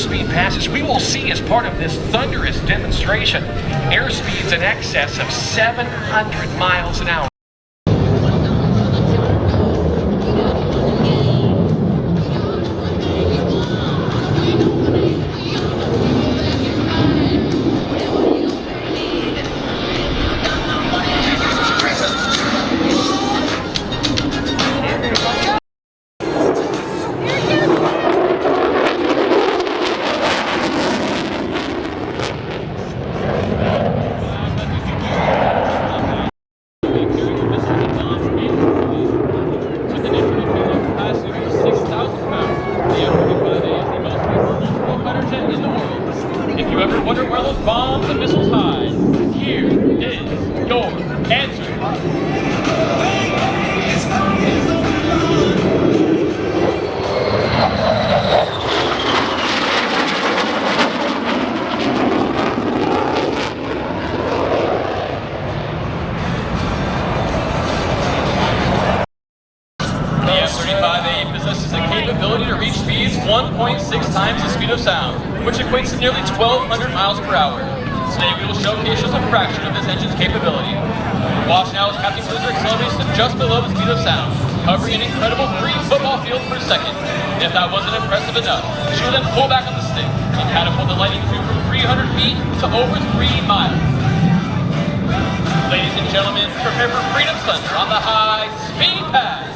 low-speed passes we will see as part of this thunderous demonstration. Airspeeds in excess of 700 miles an hour. If you ever wonder where those bombs and missiles hide, here is your answer. The F-35A possesses the capability to reach speeds 1.6 times the speed of sound, which equates to nearly 1,200 miles per hour. Today we will showcase just a fraction of this engine's capability. Watch now as Captain Blizzard accelerates to just below the speed of sound, covering an incredible 3 football fields per second. And if that wasn't impressive enough, she will then pull back on the stick and catapult the lightning cube from 300 feet to over 3 miles. Ladies and gentlemen, prepare for Freedom Thunder on the high speed pass.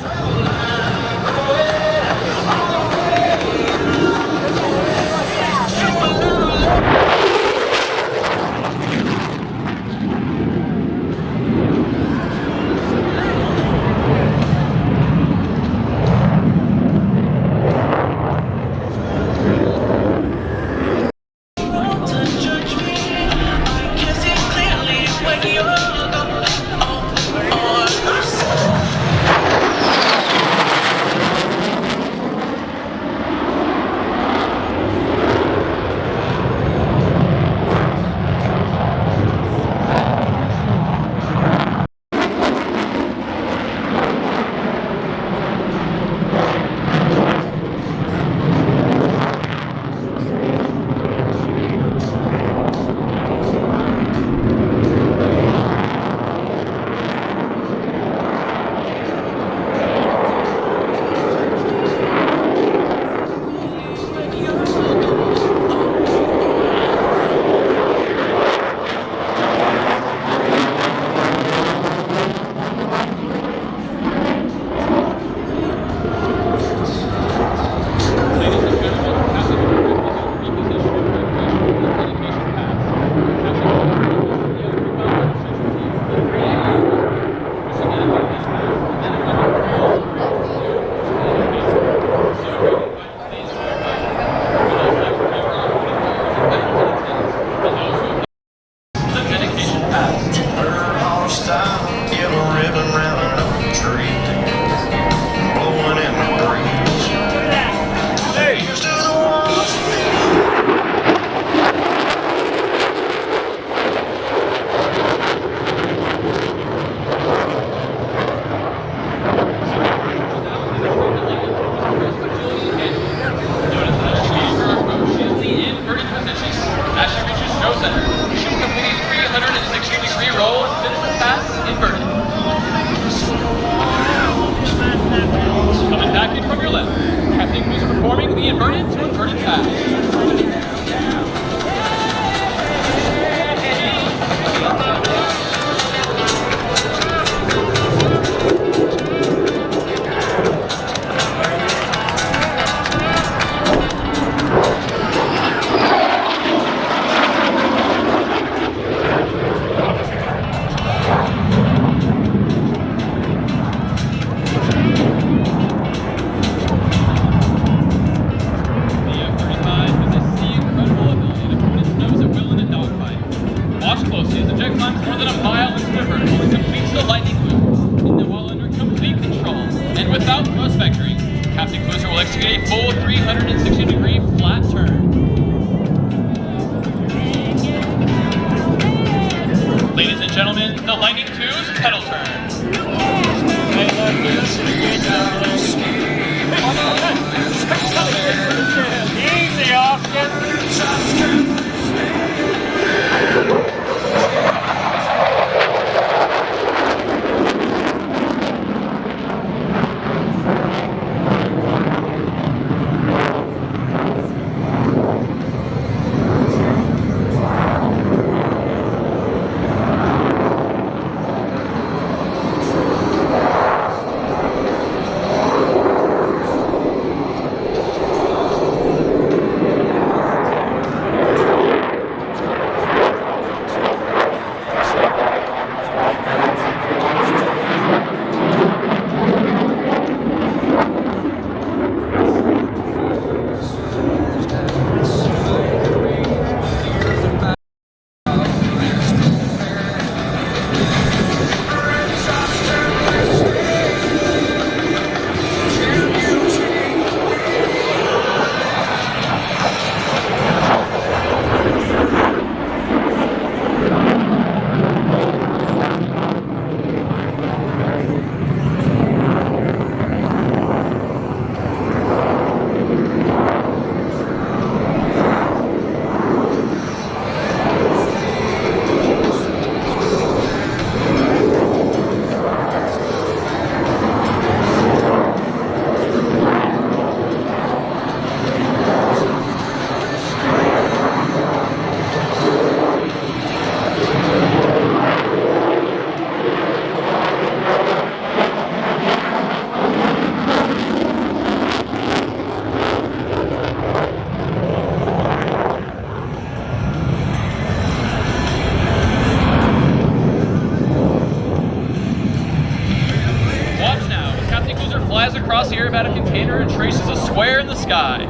aerobatic container and traces a square in the sky.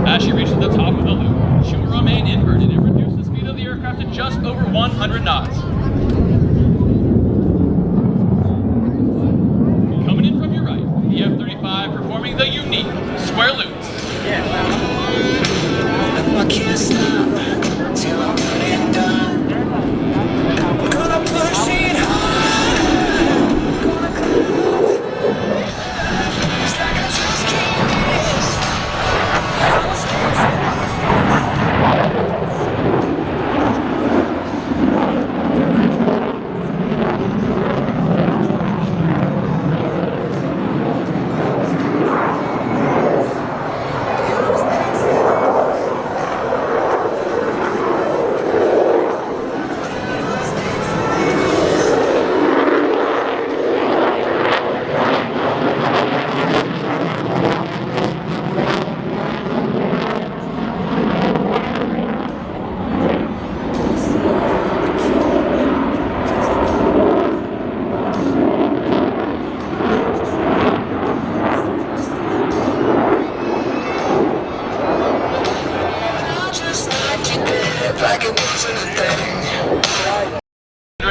As she reaches the top of the loop, she will remain inverted and reduce the speed of the aircraft to just over 100 knots. Coming in from your right, the F-35 performing the unique square loop. I can't stop till I'm really done. We're gonna push it hard. We're gonna go. It's like I just can't miss.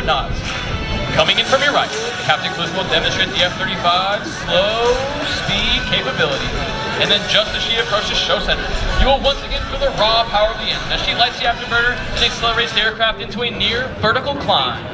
Knots. Coming in from your right, Captain Clues will demonstrate the F-35's slow speed capability. And then just as she approaches show center, you will once again feel the raw power of the engine as she lights the afterburner and accelerates the aircraft into a near vertical climb.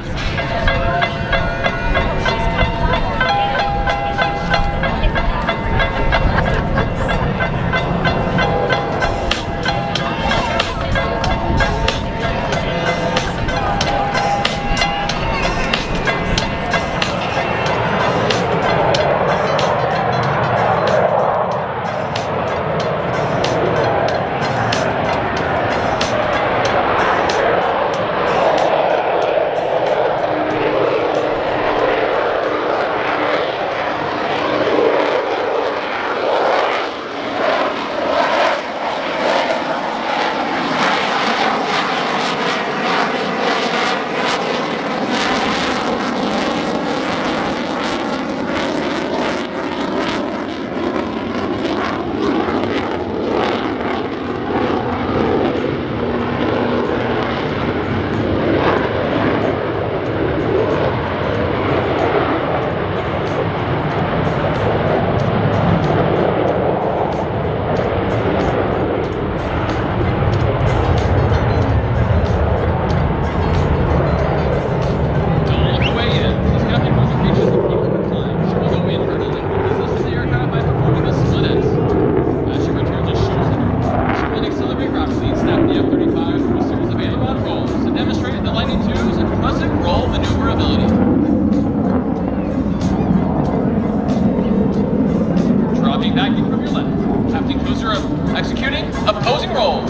Executing opposing roll.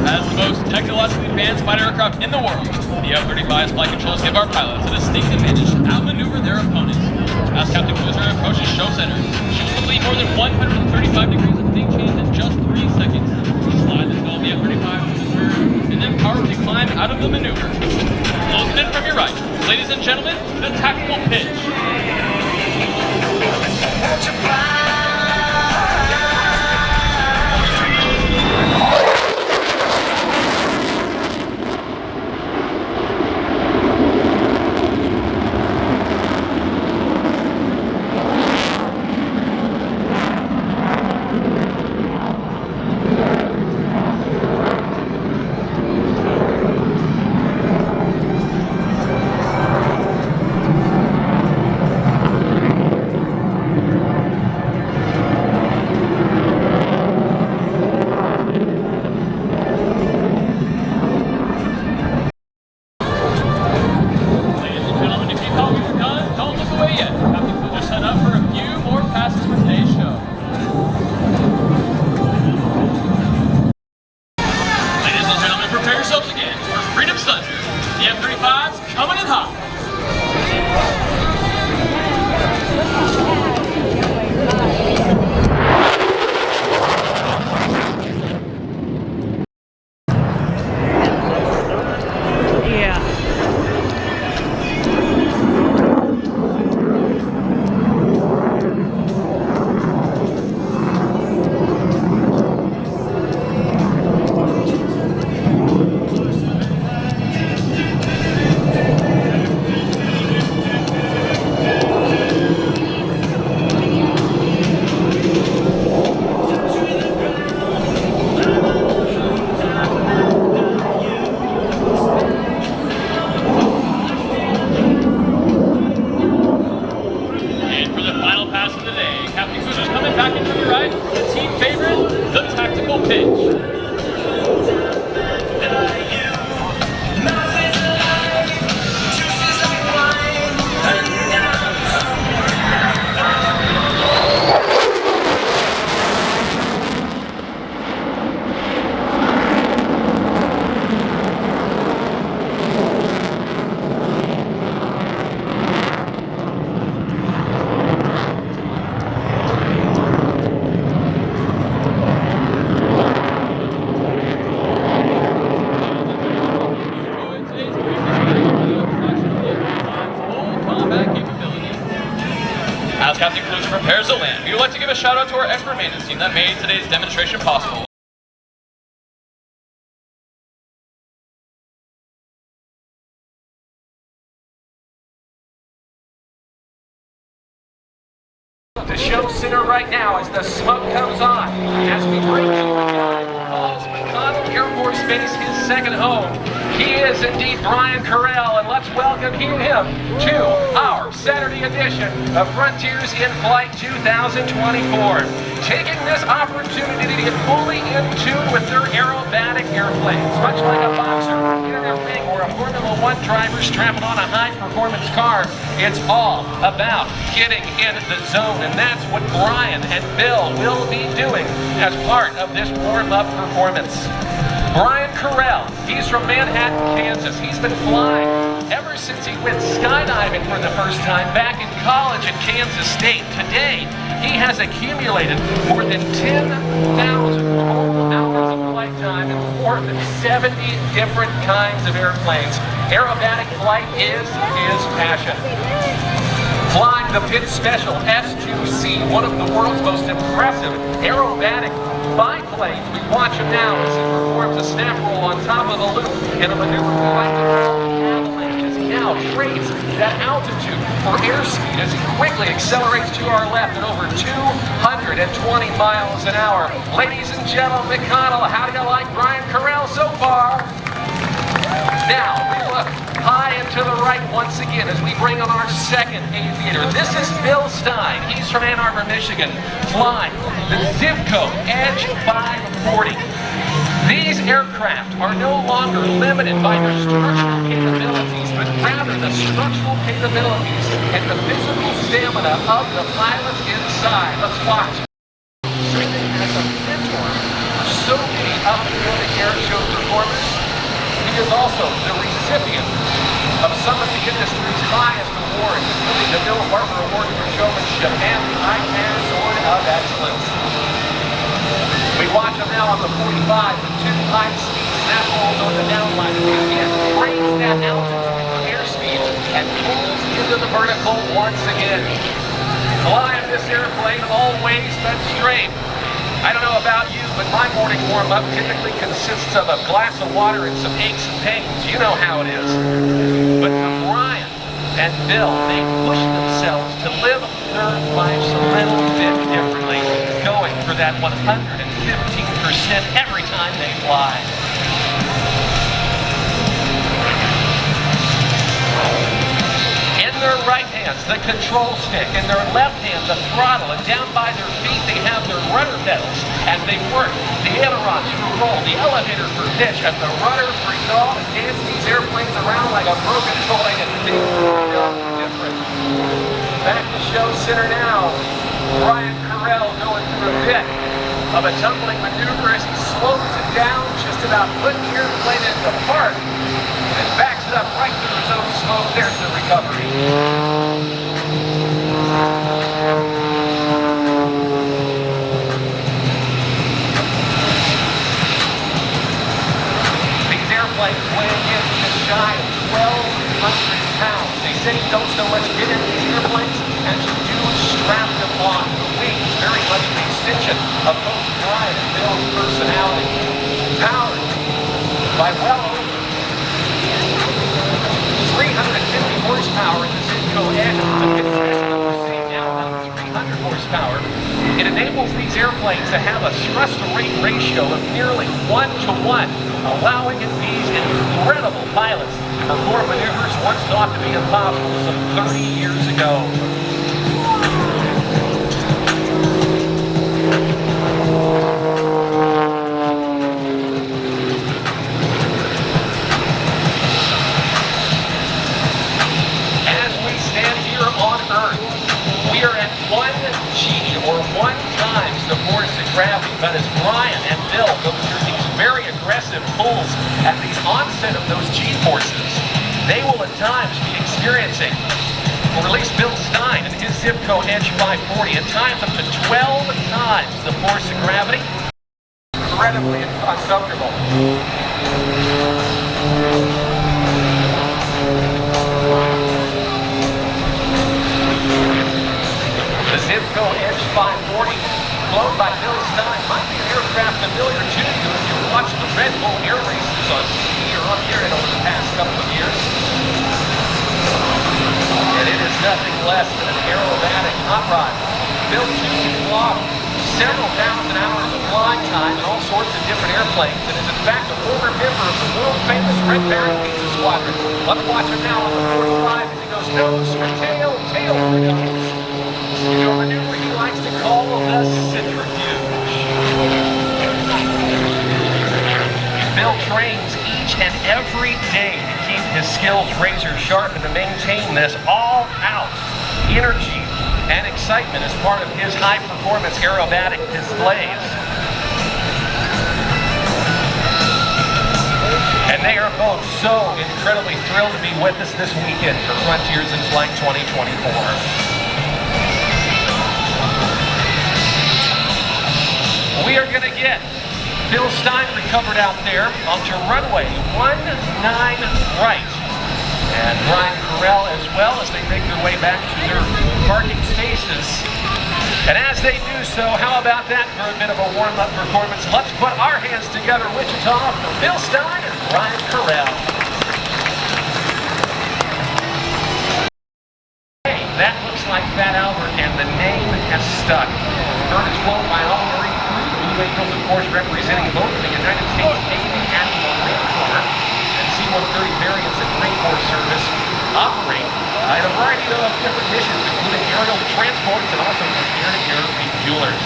As the most technologically advanced fighter aircraft in the world, the F-35's flight controls give our pilots a distinct advantage to outmaneuver their opponents. As Captain Cruiser approaches show center, she will complete more than 135 degrees of thing change in just 3 seconds. Slide the skull of the F-35 to the turn, and then powerfully climb out of the maneuver. Closing in from your right, ladies and gentlemen, the tactical pitch. And back into the right, the team favorite, the tactical pitch. As Captain Cruiser prepares to land, we would like to give a shout out to our expert maintenance team that made today's demonstration possible. The show center right now as the smoke comes on. As we bring you a guy who calls McConnell Airforce Base his second home. He is indeed Brian Carell, and let's welcome him to our Saturday edition of Frontiers in Flight 2024. Taking this opportunity to get fully in tune with their aerobatic airplanes, much like a boxer in a ring or a Formula One driver strapping on a high-performance car. It's all about getting in the zone, and that's what Brian and Bill will be doing as part of this warm-up performance. Brian Carell, he's from Manhattan, Kansas. He's been flying ever since he went skydiving for the first time back in college at Kansas State. Today, he has accumulated more than 10,000 total hours of flight time in more than 70 different kinds of airplanes. Aerobatic flight is his passion. Flying the Pitt Special S2C, one of the world's most impressive aerobatic biplanes. We watch him now as he performs a snap roll on top of the loop in a maneuver we like to call the avalanche, as he now trades that altitude for airspeed as he quickly accelerates to our left at over 220 miles an hour. Ladies and gentlemen, McConnell, how do you like Brian Carell so far? Now, we look high and to the right once again as we bring on our second aviator. This is Bill Stein. He's from Ann Arbor, Michigan, flying the Zivco Edge 540. These aircraft are no longer limited by their structural capabilities, but rather the structural capabilities and the physical stamina of the pilots inside. Let's watch. Serving as a mentor for so many up-and-coming airshow performers, he is also the recipient of some of the industry's highest awards, including the Bill Barber Award for Showmanship and the ICANN Sword of Excellence. We watch him now on the 45 with two high-speed snap rolls on the downline. He again brings that altitude for airspeed and pulls into the vertical once again. Flying this airplane always but straight. I don't know about you, but my morning warm-up typically consists of a glass of water and some aches and pains. You know how it is. But for Brian and Bill, they push themselves to live their lives a little bit differently, going for that 115% every time they fly. In their right hands, the control stick. In their left hand, the throttle. And down by their feet, they have their rudder pedals. And they work the ailerons for roll, the elevator for pitch, and the rudder for yaw, and dance these airplanes around like a broken toy, and things are different. Back to show center now. Brian Carell going through a bit of a tumbling maneuver as he slows it down, just about putting the airplane into park, and backs it up right through his own smoke. There's the recovery. These airplanes weighing in just shy of 1,200 pounds. They say you don't so much get in these airplanes as you do strap them on. The wings very much an extension of both Brian and Bill's personality. Powered by well over 350 horsepower in the Zivco Edge, the Pitt Special that we're seeing now around 300 horsepower. It enables these airplanes to have a thrust-to-rate ratio of nearly 1-to-1, allowing these incredible pilots to perform maneuvers once thought to be impossible some 30 years ago. gravity, but as Brian and Bill go through these very aggressive pulls at the onset of those G-forces, they will at times be experiencing, or at least Bill Stein and his Zipco Edge 540, at times up to 12 times the force of gravity. Incredibly uncomfortable. The Zipco Edge 540, flown by Bill Stein, might be an aircraft familiar to you if you watched the Red Bull air races on TV or on the internet over the past couple of years. And it is nothing less than an aerobatic hot rod, built to clock several thousand hours of flying time in all sorts of different airplanes, and is in fact a former member of the world-famous Red Baron Pizza Squadron. Let's watch him now on the 45 as he goes nose for tail, tail for nose. You know, a maneuver he likes to call the centrifuge. Bill trains each and every day to keep his skills razor sharp and to maintain this all-out energy and excitement as part of his high-performance aerobatic displays. And they are both so incredibly thrilled to be with us this weekend for Frontiers in Flight 2024. We are going to get Bill Stein recovered out there onto runway 19 right. And Brian Carell as well as they make their way back to their parking spaces. And as they do so, how about that for a bit of a warm-up performance? Let's put our hands together, Wichita, for Bill Stein and Brian Carell. Hey, that looks like Fat Albert, and the name has stuck. Bird is flown by all Marine crew. The Blue Angels, of course, representing both the United States Navy and the Marine Corps. And C-130 variants that Marine Corps service operate in a variety of different missions, including aerial transports and also air-to-air refuelers.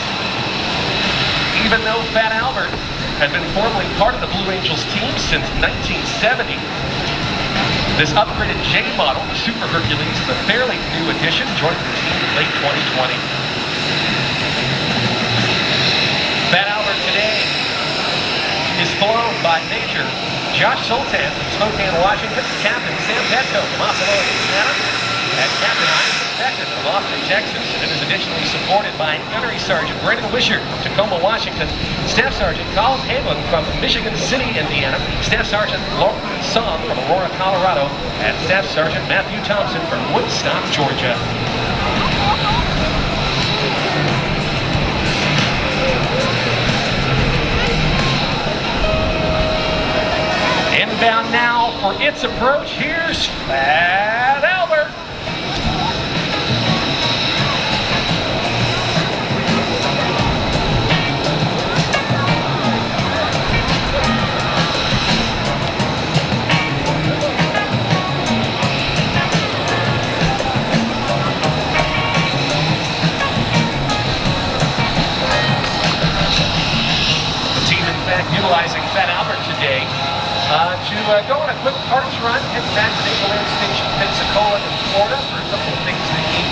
Even though Fat Albert had been formerly part of the Blue Angels team since 1970, this upgraded J model, the Super Hercules, is a fairly new addition, joined the team in late 2020. Fat Albert today is flown by Major Josh Sultan from Spokane, Washington, Captain Sam Petco from Osceola, Indiana, and Captain Isaac Beckton of Austin, Texas. And it is additionally supported by Gunnery Sergeant Brendan Wisher from Tacoma, Washington, Staff Sergeant Colin Hamlin from Michigan City, Indiana, Staff Sergeant Lauren Song from Aurora, Colorado, and Staff Sergeant Matthew Thompson from Woodstock, Georgia. Inbound now for its approach. Here's Fat Albert. The team, in fact, utilizing Fat Albert today to go on a quick parts run, head back to Naval Air Station Pensacola in Florida for a couple of things they need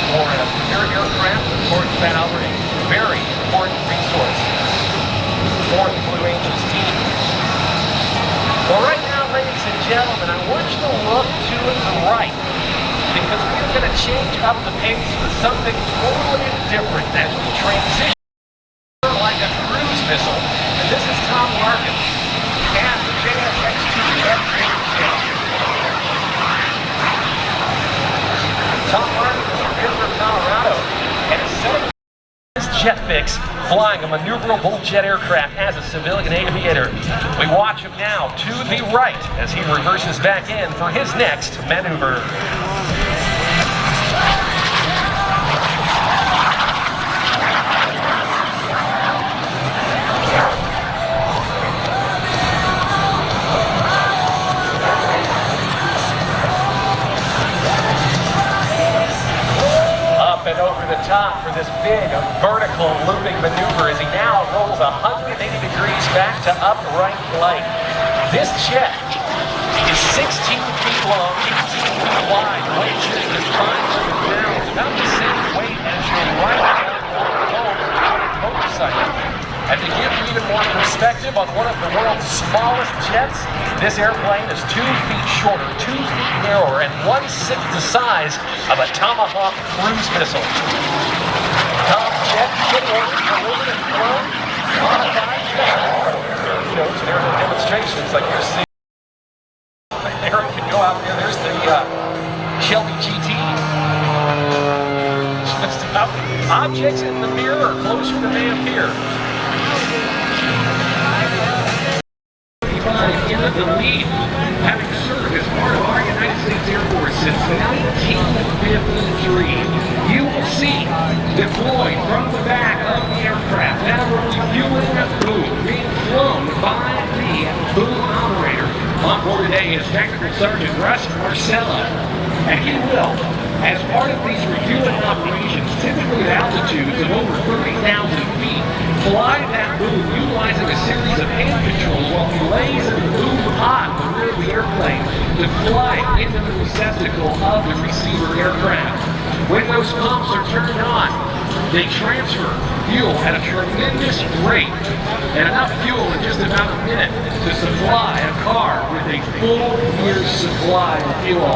for their aircraft. Of course, Fat Albert, a very important resource for the Blue Angels team. Well, right now, ladies and gentlemen, I want you to look to the right, because we're going to change up the pace with something totally different as we transition like a cruise missile. And this is Tom Larkin and the JSX-2 Tom Larkin is from Denver, Colorado, and is setting his jet fix, flying a maneuverable jet aircraft as a civilian aviator. We watch him now to the right as he reverses back in for his next maneuver. And over the top for this big vertical looping maneuver as he now rolls 180 degrees back to upright flight. This jet is 16 feet long, 18 feet wide. Weight is 500 pounds, about the same weight as your right motorcycle. perspective on one of the world's smallest jets, this airplane is 2 feet shorter, 2 feet narrower, and 1/6 the size of a Tomahawk cruise missile. Tom jet kit orders delivered and flown, modified shows. There's a demonstration. It's like you're seeing. There you can go out there. There's the Shelby GT. Just about objects in the mirror are closer than they appear. In the lead, having served as part of our United States Air Force since 1953, you will see deployed from the back of the aircraft that UNF boom being flown by the boom operator. On board today is Technical Sergeant Russ Marcella, and he will, as part of these refueling operations, typically at altitudes of over 30,000 feet, fly that boom utilizing a series of hand controls while he lays the boom on the rear of the airplane to fly into the receptacle of the receiver aircraft. When those pumps are turned on, they transfer fuel at a tremendous rate, and enough fuel in just about a minute to supply a car with a full year's supply of fuel.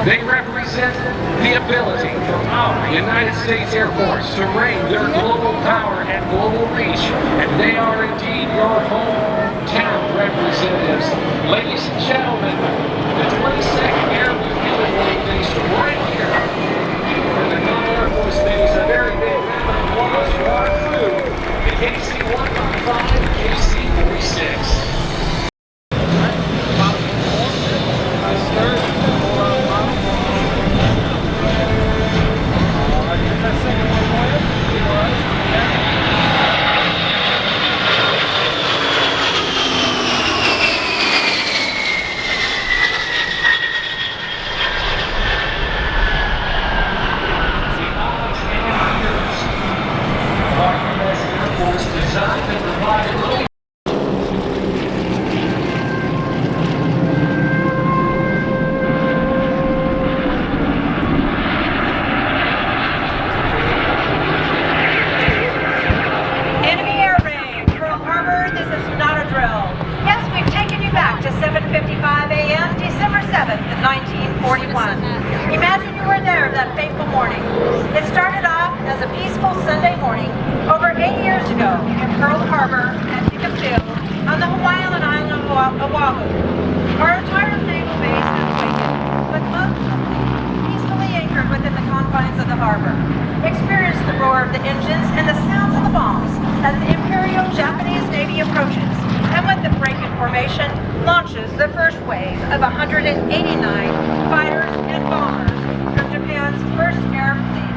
They represent the ability for our United States Air Force to reign their global power and global reach, and they are indeed your hometown representatives. Ladies and gentlemen, the 22nd Air Refueling Base right here at the McConnell Airforce Base. A very big round of applause for our crew, the KC-155 and KC-46. Imagine you were there that fateful morning. It started off as a peaceful Sunday morning over 8 years ago in Pearl Harbor at Hickam Field on the Hawaiian island of Oahu. Our entire naval base has waited, with most of them peacefully anchored within the confines of the harbor. Experienced the roar of the engines and the sounds of the bombs as the Imperial Japanese Navy approaches, and with the break in formation, launches the first wave of 189 fighters and bombers from Japan's first air fleet,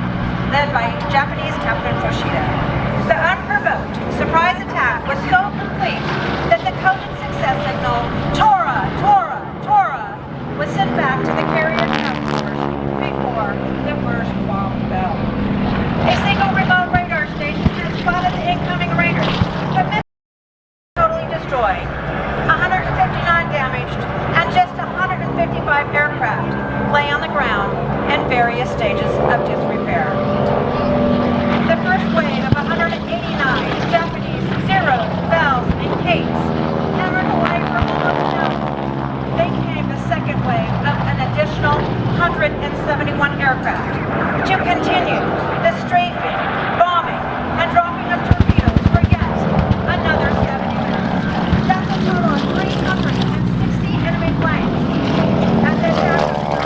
led by Japanese Captain Yoshida. The unprovoked surprise attack was so complete that the coded success signal, Tora, Tora, Tora, was sent back to the carrier task force before the first bomb fell. A single remote radar station had spotted the incoming raiders, but totally destroyed, 159 damaged, and just 155 aircraft lay on the ground in various stages of disrepair. The first wave of 189 Japanese Zeros, Valves, and Kates hammered away for almost an hour. Then came the second wave of an additional 171 aircraft to continue the strafing, bombing, and dropping of torpedoes for yet another 70 minutes. That's a total of 360 enemy planes. As they passed over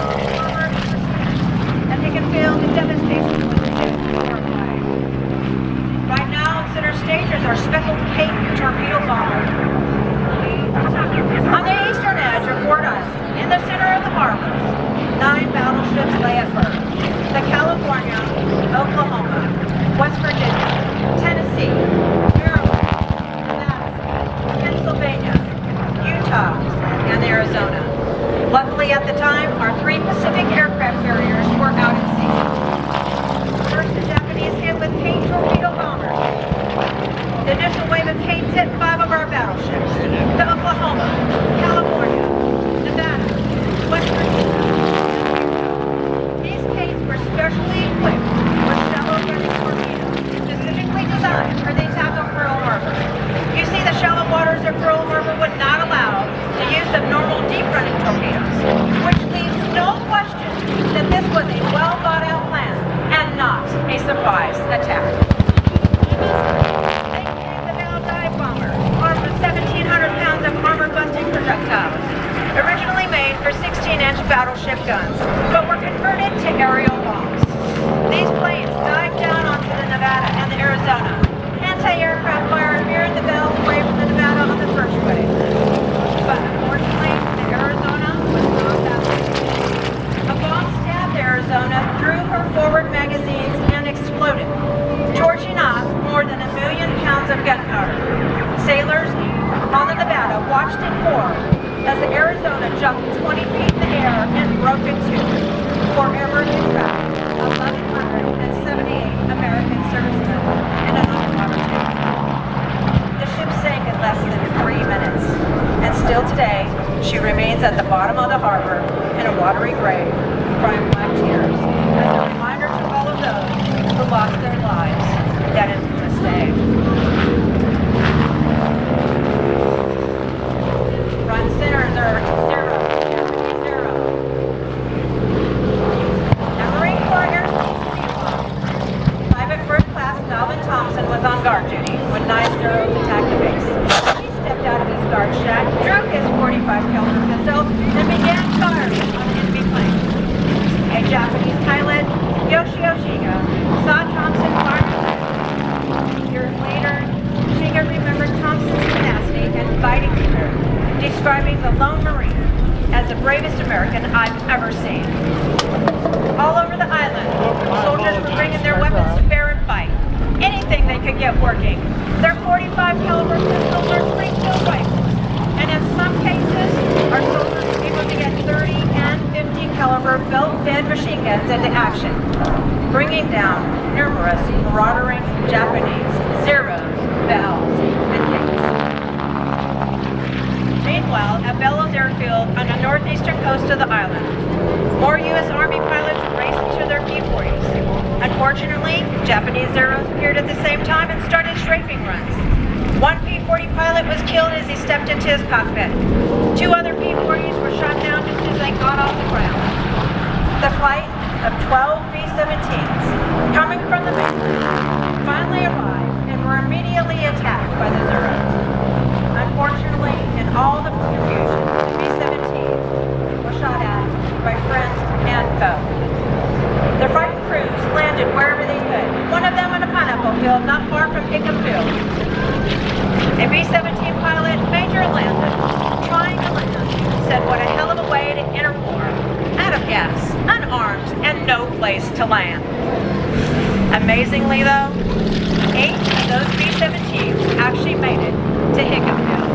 and they can feel the devastation was horrifying. Right now, in center stage is our speckled Cape torpedo bomber. On the eastern edge of Fort Us, in the center of the harbor, 9 battleships lay at berth. The California, Oklahoma, West Virginia, Tennessee, Maryland, Nevada, Pennsylvania, Utah, and Arizona. Luckily at the time, our 3 Pacific aircraft carriers were out at sea. First, the Japanese hit with Kate torpedo bombers. The initial wave of Kates hit 5 of our battleships. The Oklahoma, California, Nevada, West Virginia. These Kates were specially equipped with shallow-headed torpedoes, specifically designed for the attack on Pearl Harbor. You see the shallow a surprise attack. The Bell dive bomber, armed with 1,700 pounds of armor-busting projectiles, originally made for 16-inch battleship guns, but were converted to aerial bombs. These planes dived down onto the Nevada and the Arizona. Anti-aircraft fire mirrored the Bell away from the Nevada on the first wave. But unfortunately, the Arizona was not that way. A bomb stabbed Arizona through her forward magazines and exploded, torching off more than 1 million pounds of gunpowder. Sailors on the Nevada watched in horror as the Arizona jumped 20 feet in the air and broke in two, forever trapped 1,178 American servicemen in an underwater tank. The ship sank in less than 3 minutes, and still today, she remains at the bottom of the harbor in a watery grave, crying black tears, as a reminder to all of those who lost their lives that infamous day. Front centers are 0, 0. At Marine Corps Air Station, Private First Class Melvin Thompson was on guard duty when 9 Zeros attacked the base. He stepped out of his guard shack, drew his .45 caliber pistol, and began firing on an enemy plane. A Japanese pilot, Yoshio Shiga, saw Thompson fire. Years later, Shiga remembered Thompson's tenacity and fighting spirit, describing the lone Marine as the bravest American I've ever seen. All over the island, soldiers were bringing their weapons to bear and fight. Anything they could get working. Their .45 caliber pistols or spring-filled rifles. And in some cases, our soldiers were able to get 30 and 50 caliber belt-fed machine guns into action, bringing down numerous marauding Japanese Zeros, Bells, and Gates. Meanwhile, at Bellows Airfield on the northeastern coast of the island, more U.S. Army pilots raced to their P-40s. Unfortunately, Japanese Zeros appeared at the same time and started strafing runs. One P-40 pilot was killed as he stepped into his cockpit. 2 other P-40s were shot down just as they got off the ground. The flight of 12 B-17s coming from the mainland finally arrived and were immediately attacked by the Zeros. Unfortunately, in all the confusion, the B-17s were shot at by friends and foe. The frightened crews landed wherever they could, one of them on a pineapple field not far from Hickam Field. A B-17 pilot, Major Landon, trying to land, said what a hell of a way to enter war. Out of gas, unarmed, and no place to land. Amazingly though, 8 of those B-17s actually made it to Hickam Field.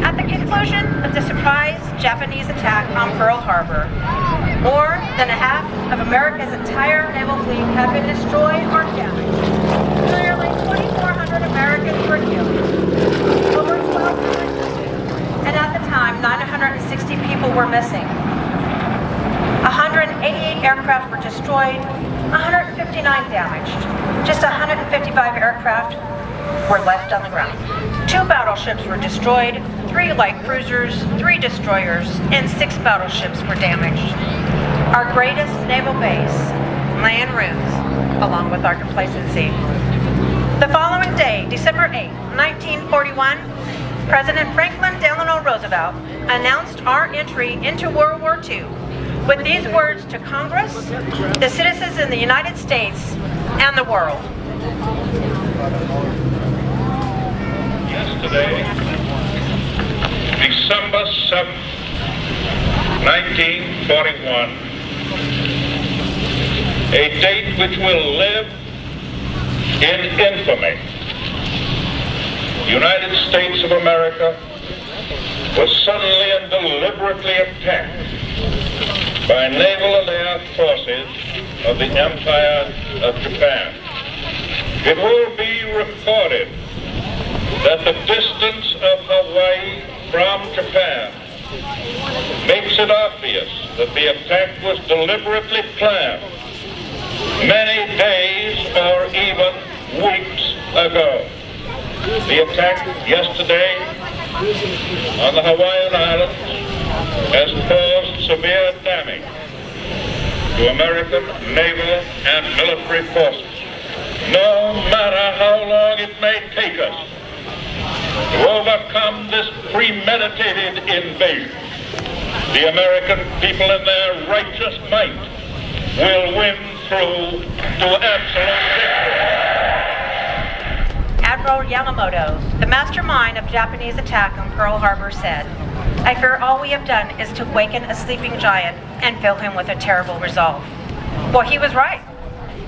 At the conclusion of the surprise Japanese attack on Pearl Harbor, more than a half of America's entire naval fleet had been destroyed or damaged. Nearly 2,400 Americans were killed, over 1,200 wounded, and at the time, 960 people were missing. 188 aircraft were destroyed, 159 damaged. Just 155 aircraft were left on the ground. 2 battleships were destroyed, 3 light cruisers, 3 destroyers, and 6 battleships were damaged. Our greatest naval base lay in ruins, along with our complacency. The following day, December 8, 1941, President Franklin Delano Roosevelt announced our entry into World War II with these words to Congress, the citizens in the United States, and the world. Yesterday, December 7th, 1941, a date which will live in infamy. The United States of America was suddenly and deliberately attacked by naval and air forces of the Empire of Japan. It will be recorded that the distance of Hawaii from Japan makes it obvious that the attack was deliberately planned many days or even weeks ago. The attack yesterday on the Hawaiian Islands has caused severe damage to American naval and military forces. No matter how long it may take us to overcome this premeditated invasion, the American people in their righteous might will win through to absolute victory. Admiral Yamamoto, the mastermind of Japanese attack on Pearl Harbor, said, "I fear all we have done is to waken a sleeping giant and fill him with a terrible resolve." Well, he was right.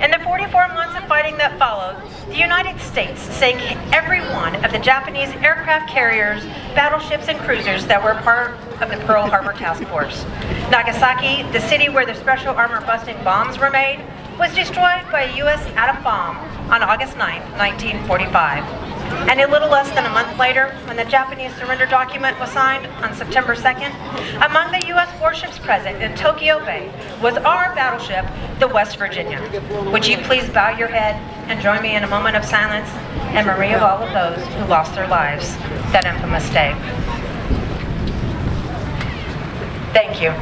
In the 44 months of fighting that followed, the United States sank every one of the Japanese aircraft carriers, battleships, and cruisers that were part of the Pearl Harbor Task Force. Nagasaki, the city where the special armor-busting bombs were made, was destroyed by a U.S. atom bomb on August 9, 1945. And a little less than a month later, when the Japanese surrender document was signed on September 2nd, among the U.S. warships present in Tokyo Bay was our battleship, the West Virginia. Would you please bow your head and join me in a moment of silence in memory of all of those who lost their lives that infamous day. Thank you.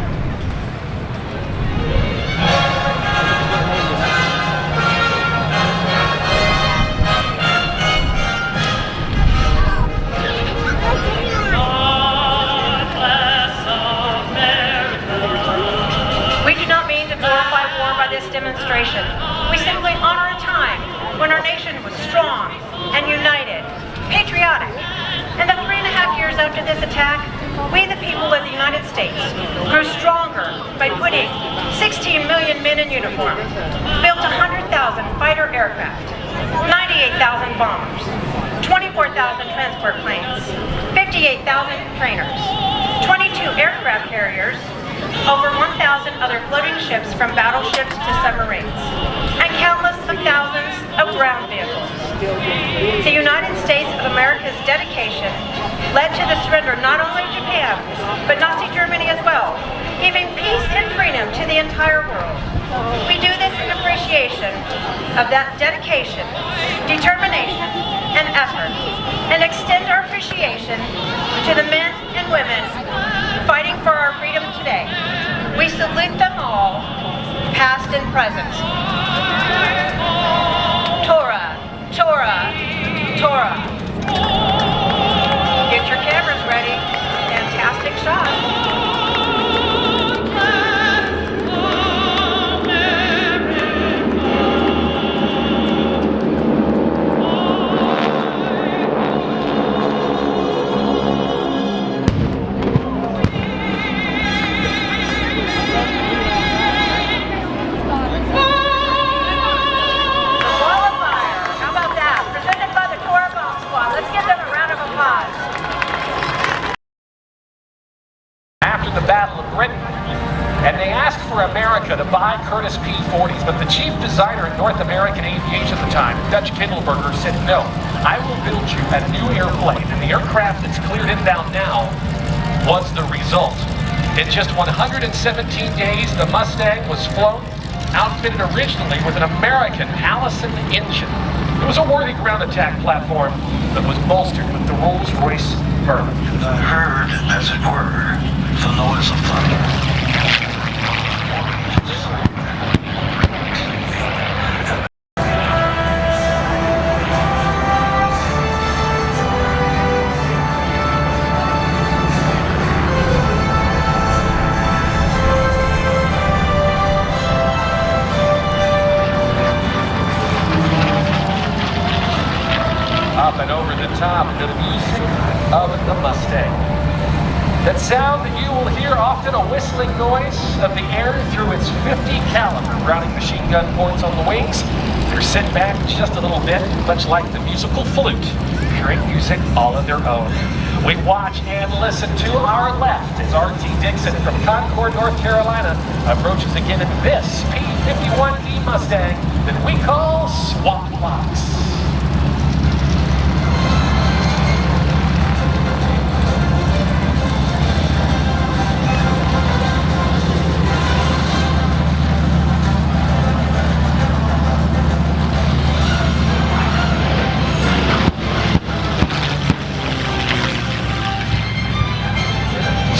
This demonstration. We simply honor a time when our nation was strong and united, patriotic. And the 3.5 years after this attack, we the people of the United States grew stronger by putting 16 million men in uniform, built 100,000 fighter aircraft, 98,000 bombers, 24,000 transport planes, 58,000 trainers, 22 aircraft carriers, over 1,000 other floating ships from battleships to submarines, and countless of thousands of ground vehicles. The United States of America's dedication led to the surrender not only of Japan, but Nazi Germany as well, giving peace and freedom to the entire world. We do this in appreciation of that dedication, determination, and effort, and extend our appreciation to the men and women fighting for our freedom today. We salute them all, past and present. Torah, Torah, Torah. Get your cameras ready. Fantastic shot. After the Battle of Britain, and they asked for America to buy Curtiss P-40s, but the chief designer in North American aviation at the time, Dutch Kindleberger, said, "No, I will build you a new airplane," and the aircraft that's cleared inbound now was the result. In just 117 days, the Mustang was flown, outfitted originally with an American Allison engine. It was a worthy ground attack platform that was bolstered with the Rolls-Royce Merlin. I heard, as it were, the noise of thunder. Up and over the top to the music of the Mustang. That sound that you will hear, often a whistling noise of the air through its 50 caliber Browning machine gun ports on the wings. They're sit back just a little bit, much like the musical flute, hearing music all on their own. We watch and listen to our left as R.T. Dixon from Concord, North Carolina approaches again in this P-51D Mustang that we call Swamp Fox.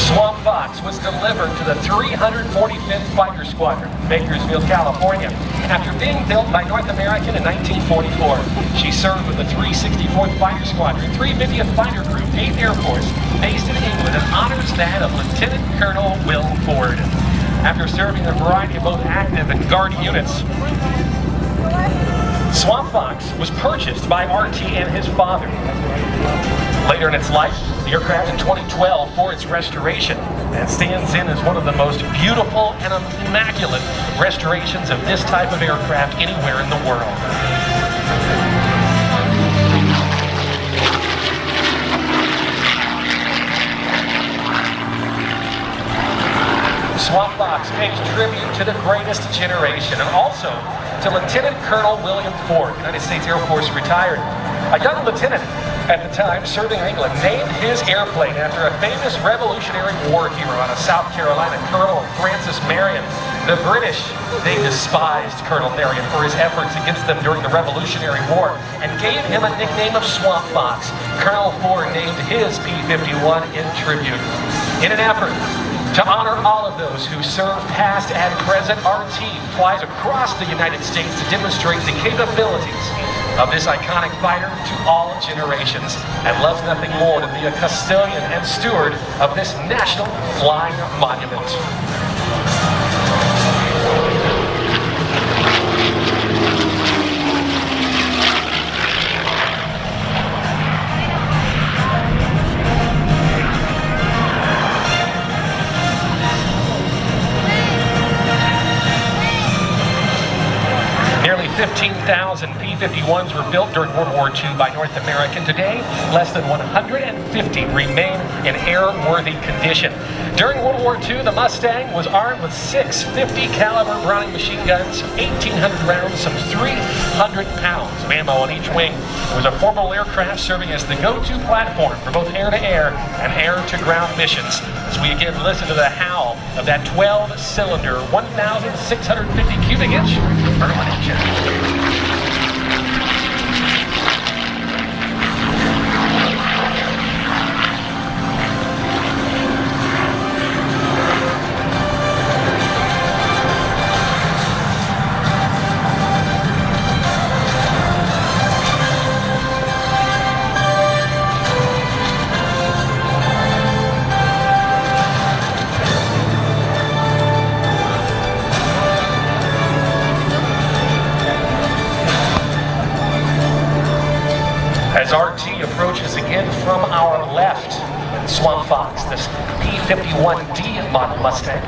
Swamp Fox was 45th Fighter Squadron, Bakersfield, California. After being built by North American in 1944, she served with the 364th Fighter Squadron, 350th Fighter Group, 8th Air Force, based in England, and honors that of Lieutenant Colonel Will Ford. After serving a variety of both active and Guard units, Swamp Fox was purchased by RT and his father. Later in its life, the aircraft in 2012 for its restoration, and stands in as one of the most beautiful and immaculate restorations of this type of aircraft anywhere in the world. Swamp Fox pays tribute to the greatest generation and also to Lieutenant Colonel William Ford, United States Air Force retired. A young lieutenant at the time serving in England named his airplane after a famous Revolutionary War hero out of South Carolina, Colonel Francis Marion. The British, they despised Colonel Marion for his efforts against them during the Revolutionary War and gave him a nickname of Swamp Fox. Colonel Ford named his P-51 in tribute. In an effort to honor all of those who serve past and present, RT flies across the United States to demonstrate the capabilities of this iconic fighter to all generations, and loves nothing more than be a custodian and steward of this national flying monument. Nearly 15,000 P-51s were built during World War II by North American. Today, less than 150 remain in airworthy condition. During World War II, the Mustang was armed with 6 50 caliber Browning machine guns, 1,800 rounds, some 300 pounds of ammo on each wing. It was a formidable aircraft serving as the go-to platform for both air-to-air and air-to-ground missions. As we again listen to the howl of that 12-cylinder, 1,650 cubic inch Merlin engine. As RT approaches again from our left, Swamp Fox, this P-51D model Mustang,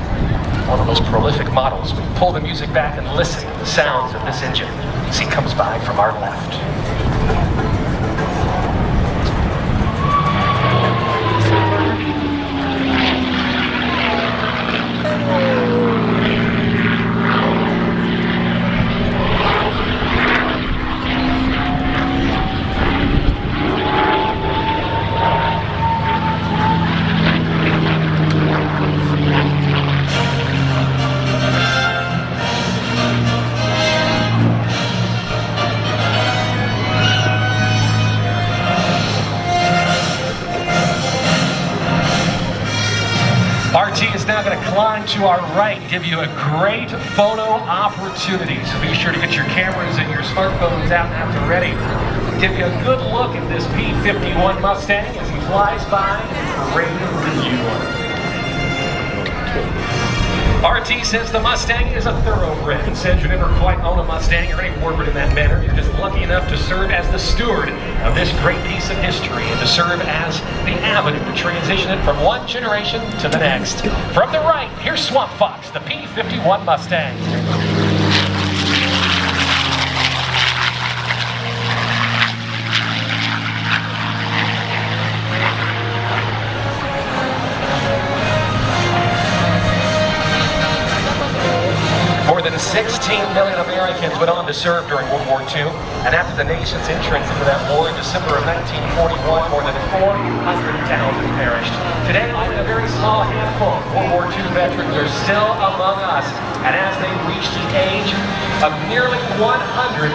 one of those prolific models. We pull the music back and listen to the sounds of this engine as he comes by from our left. RT is now going to climb to our right, give you a great photo opportunity. So be sure to get your cameras and your smartphones out and have them ready. Give you a good look at this P-51 Mustang as he flies by and parade review. RT says the Mustang is a thoroughbred and says you never quite own a Mustang or any warbird in that manner. You're just lucky enough to serve as the steward of this great piece of history and to serve as the avenue to transition it from one generation to the next. From the right, here's Swamp Fox, the P-51 Mustang. More than 16 million Americans went on to serve during World War II, and after the nation's entrance into that war in December of 1941, more than 400,000 perished. Today, only a very small handful of World War II veterans are still among us, and as they reach the age of nearly 100,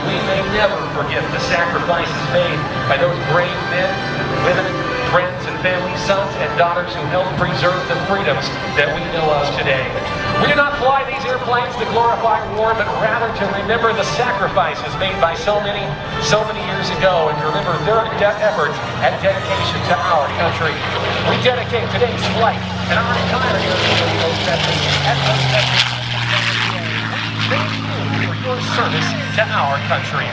we may never forget the sacrifices made by those brave men, women, friends and family, sons and daughters who helped preserve the freedoms that we know of today. We do not fly these airplanes to glorify war, but rather to remember the sacrifices made by so many years ago, and to remember their efforts and dedication to our country. We dedicate today's flight and our entire year to those veterans and those veterans. Thank you for your service to our country.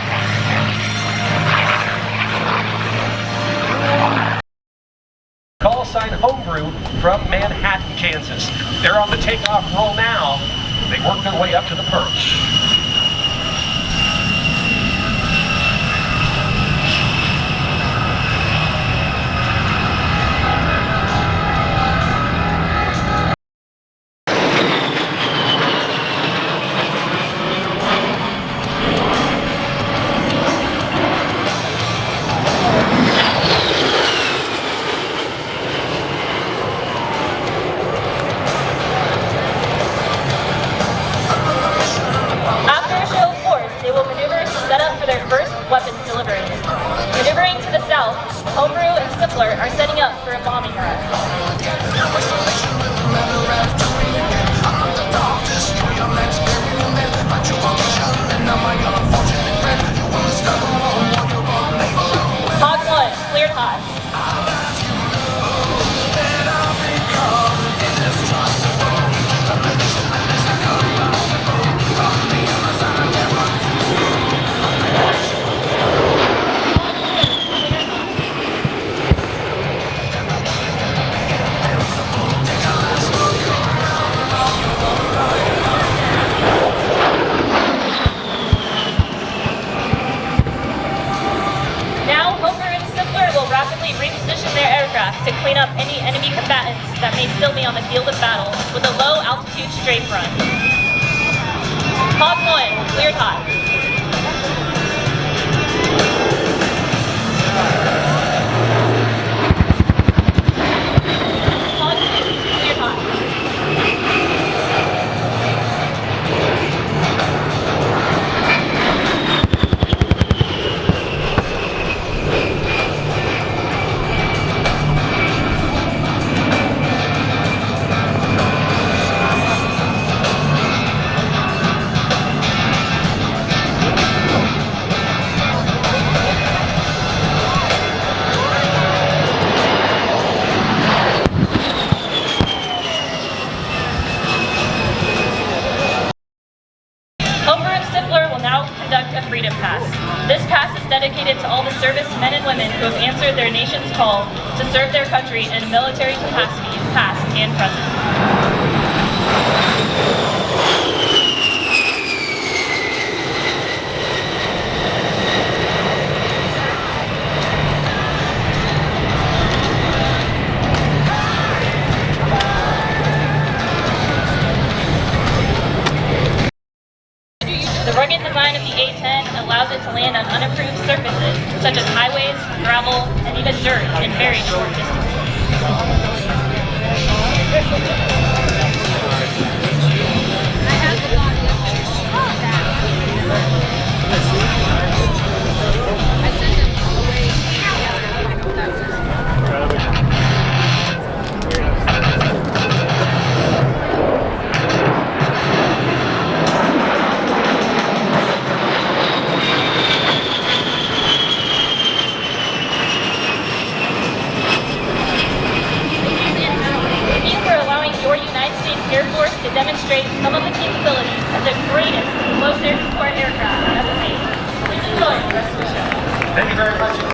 Call sign Homebrew from Manhattan, Kansas. They're on the takeoff roll now. They work their way up to the perch. Weapons delivery. Maneuvering to the south, Homebrew and Stifler are setting up for a bombing run. Hog 1, cleared hot. To clean up any enemy combatants that may still be on the field of battle with a low altitude strafe run. Hog 1, cleared hot. Hog 2, cleared hot. Freedom Pass. This pass is dedicated to all the service men and women who have answered their nation's call to serve their country in a military capacity, past and present. The rugged design of the A-10 allows it to land on unapproved surfaces such as highways, gravel, and even dirt in very short Airforce to demonstrate some of the capabilities of the greatest close air support aircraft ever made. Please enjoy the rest of the show. Thank you very much.